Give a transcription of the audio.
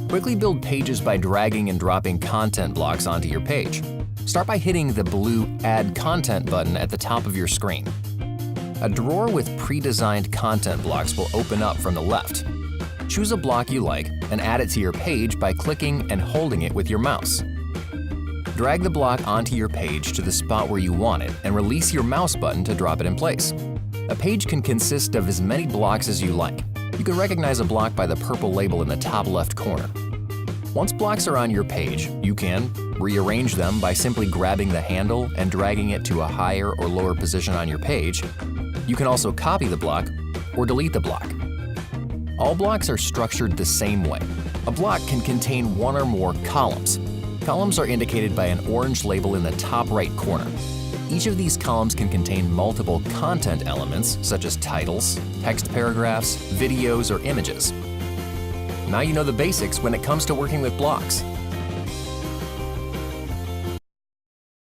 Quickly build pages by dragging and dropping content blocks onto your page. Start by hitting the blue Add Content button at the top of your screen. A drawer with pre-designed content blocks will open up from the left. Choose a block you like and add it to your page by clicking and holding it with your mouse. Drag the block onto your page to the spot where you want it and release your mouse button to drop it in place. A page can consist of as many blocks as you like. You can recognize a block by the purple label in the top left corner. Once blocks are on your page, you can rearrange them by simply grabbing the handle and dragging it to a higher or lower position on your page. You can also copy the block or delete the block. All blocks are structured the same way. A block can contain one or more columns. Columns are indicated by an orange label in the top right corner. Each of these columns can contain multiple content elements, such as titles, text paragraphs, videos, or images. Now you know the basics when it comes to working with blocks.